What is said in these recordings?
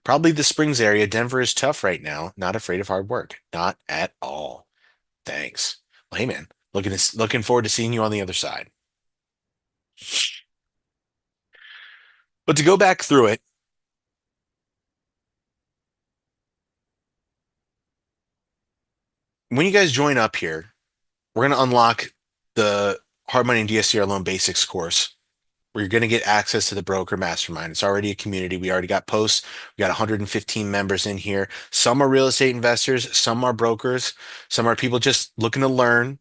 Probably the Springs area. Denver is tough right now. Not afraid of hard work. Not at all. Thanks. Well, hey man, looking forward to seeing you on the other side. But to go back through it, when you guys join up here, we're going to unlock the Hard Money and DSCR Loan Basics course where you're going to get access to the broker mastermind. It's already a community. We already got posts. We got 115 members in here. Some are real estate investors, some are brokers, some are people just looking to learn.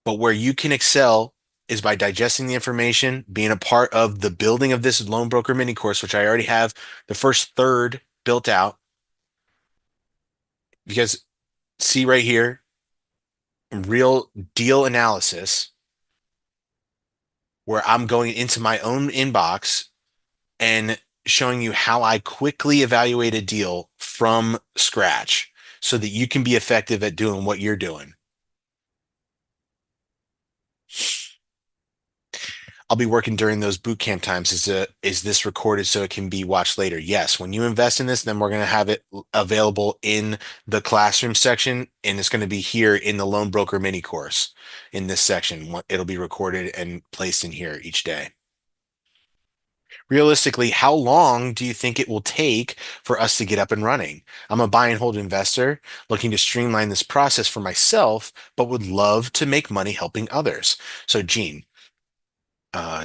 But where you can excel is by digesting the information, being a part of the building of this loan broker mini course, which I already have the first third built out. Because see right here, real deal analysis, where I'm going into my own inbox and showing you how I quickly evaluate a deal from scratch so that you can be effective at doing what you're doing. I'll be working during those boot camp times. Is this recorded so it can be watched later? Yes. When you invest in this, then we're going to have it available in the classroom section, and it's going to be here in the loan broker mini course in this section. It'll be recorded and placed in here each day. Realistically, how long do you think it will take for us to get up and running? I'm a buy and hold investor looking to streamline this process for myself, but would love to make money helping others. So, Gene,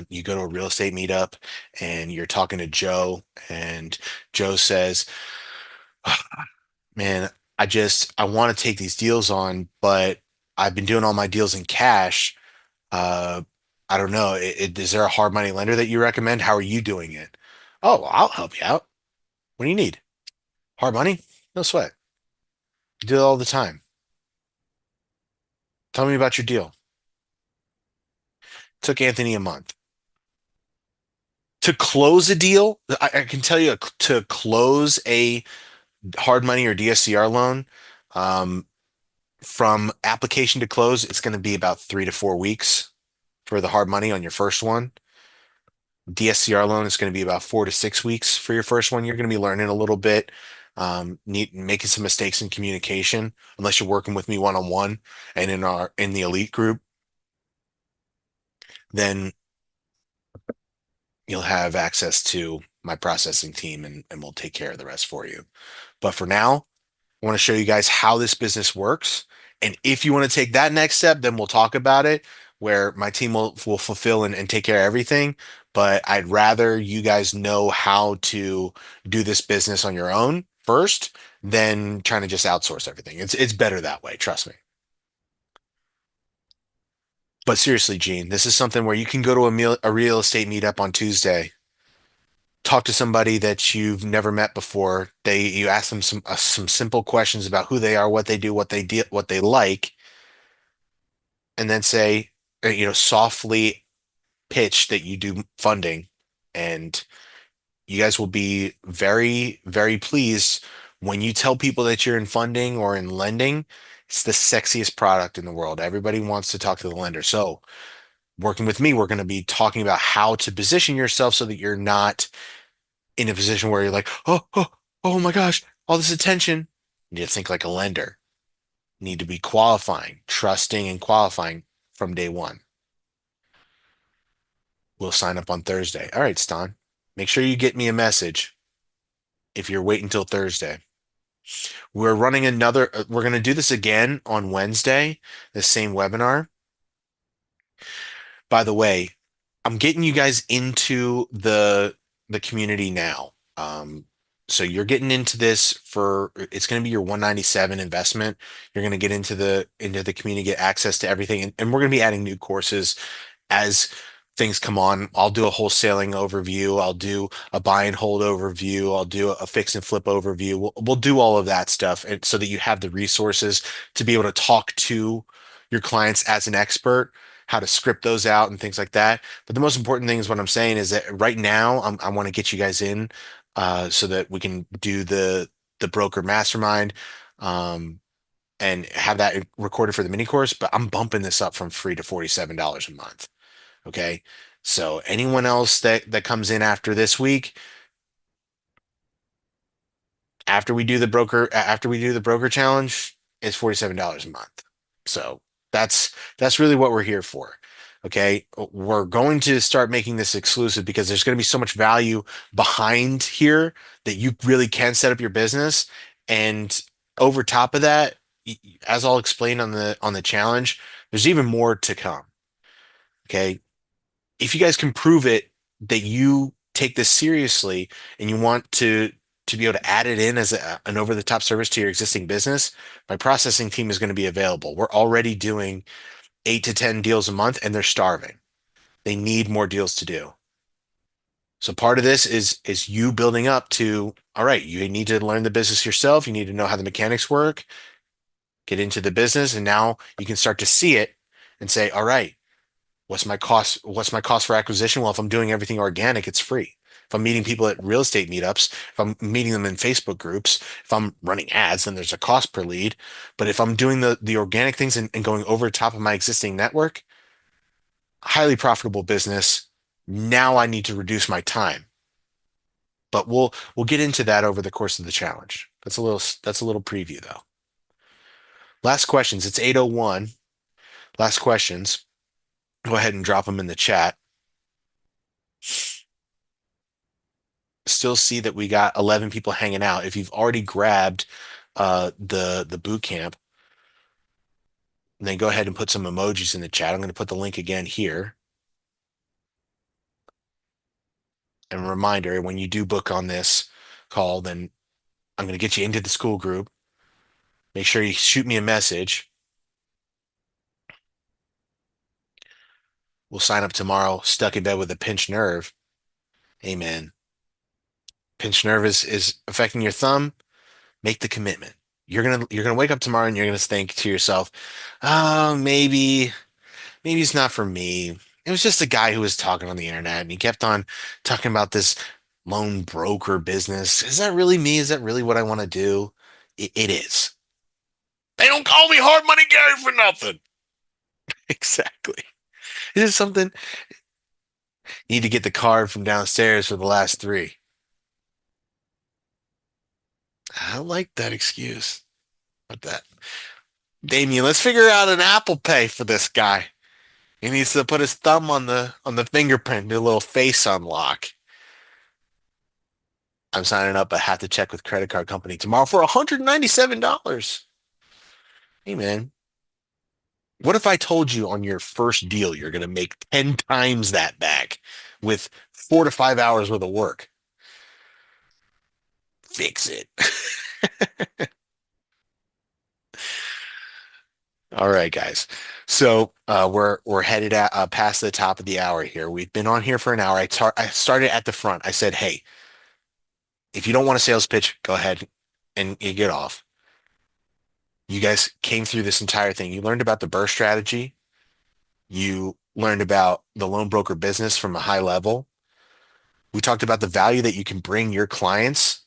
you go to a real estate meetup and you're talking to Joe, and Joe says, "Man, I want to take these deals on, but I've been doing all my deals in cash. Uh, I don't know. Is there a hard money lender that you recommend? How are you doing it?" "Oh, well, I'll help you out. What do you need? Hard money? No sweat. You do it all the time. Tell me about your deal." Took Anthony a month to close a deal. I can tell you to close a hard money or DSCR loan, um, from application to close, it's going to be about 3 to 4 weeks for the hard money on your first one. DSCR loan is going to be about 4 to 6 weeks for your first one. You're going to be learning a little bit, making some mistakes in communication, unless you're working with me one on one and in the elite group, then you'll have access to my processing team and we'll take care of the rest for you. But for now, I want to show you guys how this business works. And if you want to take that next step, then we'll talk about it, where my team will fulfill and take care of everything. But I'd rather you guys know how to do this business on your own first than trying to just outsource everything. It's better that way, trust me. But seriously, Gene, this is something where you can go to a real estate meetup on Tuesday, talk to somebody that you've never met before. You ask them some simple questions about who they are, what they do, what they like, and then say, softly pitch that you do funding, and you guys will be very, very pleased when you tell people that you're in funding or in lending. It's the sexiest product in the world. Everybody wants to talk to the lender. So, working with me, we're going to be talking about how to position yourself so that you're not in a position where you're like, oh my gosh, all this attention. You need to think like a lender. You need to be qualifying, trusting and qualifying from day one. We'll sign up on Thursday. All right, Stan. Make sure you get me a message if you're waiting until Thursday. We're going to do this again on Wednesday, the same webinar. By the way, I'm getting you guys into the community now. So you're getting into this it's going to be your 197 investment. You're going to get into the community, get access to everything, and we're going to be adding new courses as things come on. I'll do a wholesaling overview. I'll do a buy and hold overview. I'll do a fix and flip overview. We'll do all of that stuff, and so that you have the resources to be able to talk to your clients as an expert, how to script those out and things like that. But the most important thing is what I'm saying is that right now I want to get you guys in, so that we can do the broker mastermind, um, and have that recorded for the mini course. But I'm bumping this up from free to $47 a month. Okay. So anyone else that comes in after this week, After we do the broker challenge, it's $47 a month. So that's really what we're here for. Okay. We're going to start making this exclusive because there's going to be so much value behind here that you really can set up your business. And over top of that, as I'll explain on the challenge, there's even more to come. Okay. If you guys can prove it that you take this seriously and you want to be able to add it in as an over-the-top service to your existing business, my processing team is going to be available. We're already doing 8 to 10 deals a month and they're starving. They need more deals to do. So part of this is you building up to, all right, you need to learn the business yourself. You need to know how the mechanics work, get into the business, and now you can start to see it and say, all right, what's my cost? What's my cost for acquisition? Well, if I'm doing everything organic, it's free. If I'm meeting people at real estate meetups, if I'm meeting them in Facebook groups, if I'm running ads, then there's a cost per lead. But if I'm doing the organic things and going over top of my existing network, highly profitable business. Now I need to reduce my time. But we'll get into that over the course of the challenge. That's a little preview though. Last questions. It's 8:01. Last questions. Go ahead and drop them in the chat. Still see that we got 11 people hanging out. If you've already grabbed the boot camp, then go ahead and put some emojis in the chat. I'm going to put the link again here. And a reminder, when you do book on this call, then I'm going to get you into the school group. Make sure you shoot me a message. We'll sign up tomorrow, stuck in bed with a pinched nerve. Amen. Pinched nerve is affecting your thumb. Make the commitment. You're gonna wake up tomorrow and you're gonna think to yourself, oh, maybe it's not for me. It was just a guy who was talking on the internet and he kept on talking about this loan broker business. Is that really me? Is that really what I want to do? It is. They don't call me hard money Gary for nothing. Exactly. This is something you need to get the card from downstairs for the last three. I like that excuse. What that? Damien, let's figure out an Apple Pay for this guy. He needs to put his thumb on the fingerprint, do a little face unlock. I'm signing up. I have to check with credit card company tomorrow for $197. Hey man, what if I told you on your first deal you're gonna make 10 times that back with 4 to 5 hours worth of work? Fix it. All right, guys. So we're headed past the top of the hour here. We've been on here for an hour. I started at the front. I said, hey, if you don't want a sales pitch, go ahead and you get off. You guys came through this entire thing. You learned about the burst strategy. You learned about the loan broker business from a high level. We talked about the value that you can bring your clients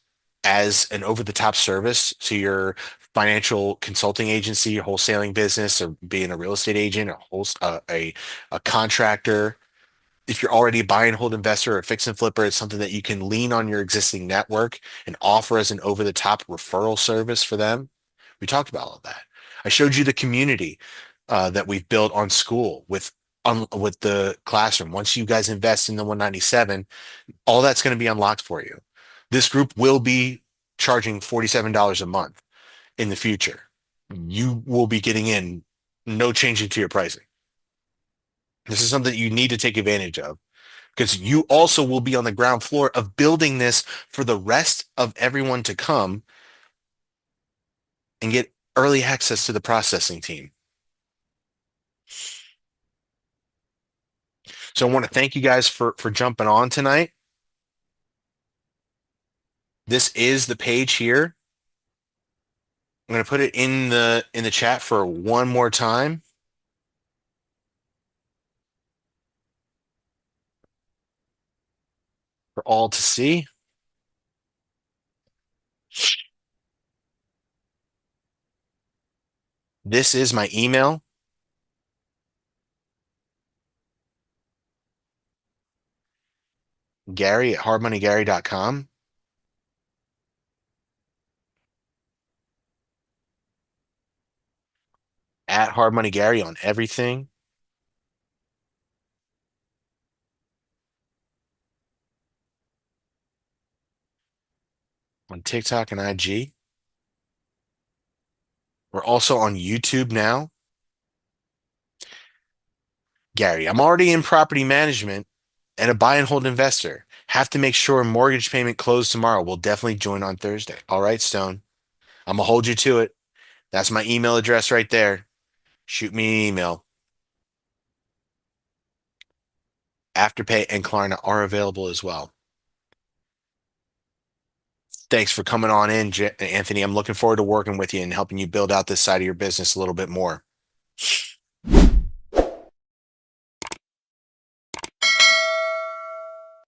as an over-the-top service to your financial consulting agency, your wholesaling business, or being a real estate agent, a contractor. If you're already a buy and hold investor or a fix and flipper, it's something that you can lean on your existing network and offer as an over-the-top referral service for them. We talked about all of that. I showed you the community that we've built on school with the classroom. Once you guys invest in the 197, all that's going to be unlocked for you. This group will be charging $47 a month in the future. You will be getting in, no changing to your pricing. This is something you need to take advantage of because you also will be on the ground floor of building this for the rest of everyone to come and get early access to the processing team. So I want to thank you guys for jumping on tonight. This is the page here. I'm going to put it in the chat for one more time for all to see. This is my email. Gary at hardmoneygary.com. At Hard Money Gary on everything. On TikTok and IG. We're also on YouTube now. Gary, I'm already in property management and a buy and hold investor. Have to make sure mortgage payment closed tomorrow. We'll definitely join on Thursday. All right, Stone. I'm gonna hold you to it. That's my email address right there. Shoot me an email. Afterpay and Klarna are available as well. Thanks for coming on in, Anthony. I'm looking forward to working with you and helping you build out this side of your business a little bit more.